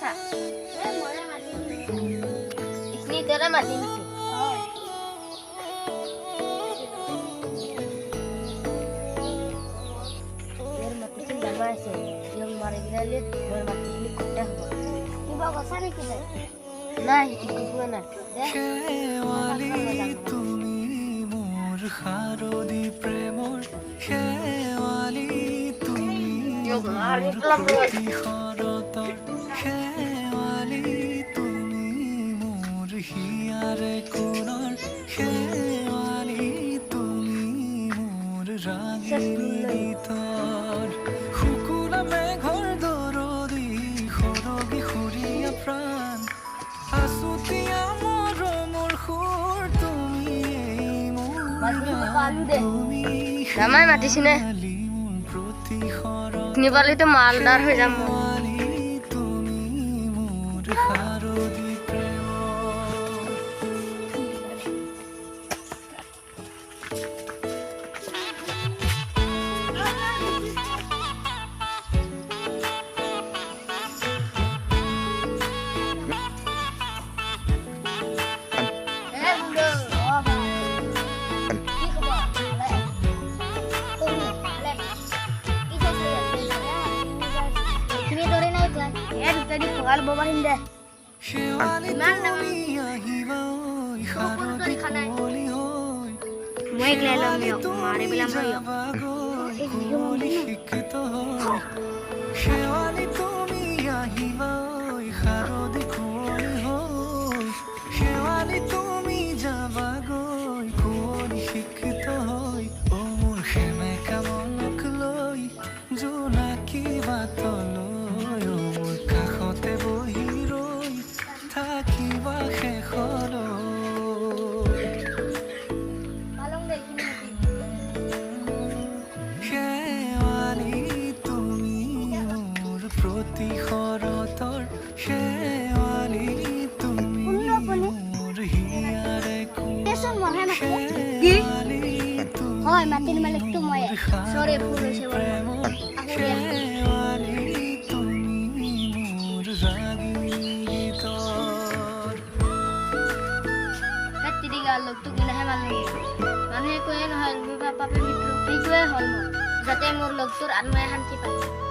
কথা এইখিনি তোৰে মাতি নেকি মোৰ মাতিছিল ডাঙৰ আছে ইয়ং মাৰি গিলালে মোৰ মাতিছিল কটা হ'ব কিবা কথা নেকি নাই একো নাই শেৱালি তুমি মোৰ শাৰদী প্ৰেমৰ শেৱালি তুমি প্ৰতি শৰতৰ শেৱালি তুমি মোৰ হিয়াৰে কোণৰ শেৱালি তুমি মোৰ ৰাগিনী গীতৰ শুকুলা মেঘৰ দৰদি সৰগী সুৰীয়া প্ৰাণ আছুতীয়া মৰমৰ সুৰ তুমি মোৰ তুমি ৰামাই মাতিছিলে প্ৰতি নিবালিতো মালদাৰ হৈ যাম তুমি মোৰ শাৰদী প্ৰেম শেৱালি তুমি আহিবা ঐ শাৰদী কুঁৱলী হৈ শেৱালি তুমি যাবা গৈ কুঁৱলী শিক্ষিত হৈ শেৱালি তুমি আহিবা ঐ শাৰদী কুঁৱলী হৈ শেৱালি তুমি যাবা গৈ কুঁৱলী শিক্ষিত হৈ অ মোৰ সেমেকা মনক লৈ জোনাকী বাটলৈ অ মোৰ কাষতে বহি ৰৈ থাকিবা শেষলৈ শেৱালি তুমি মোৰ প্ৰতি শৰতৰ শেৱালি তুমি মোৰ হিয়াৰে কোণৰ শেৱালি হয় মাতিৰ মালিকটো মই সৰে ফুল হৈছে প্ৰেমৰ শেৱালি তুমি মোৰ ৰাগিনী গীতৰ কাটিদিগা লোকটো গিলাহে মানুহে মানুহে কয়ে নহয় মোৰ বাপে মিত্ৰ সেইটোৱে হ'ল মোৰ যাতে মোৰ লগটোৰ আত্মাই শান্তি পায়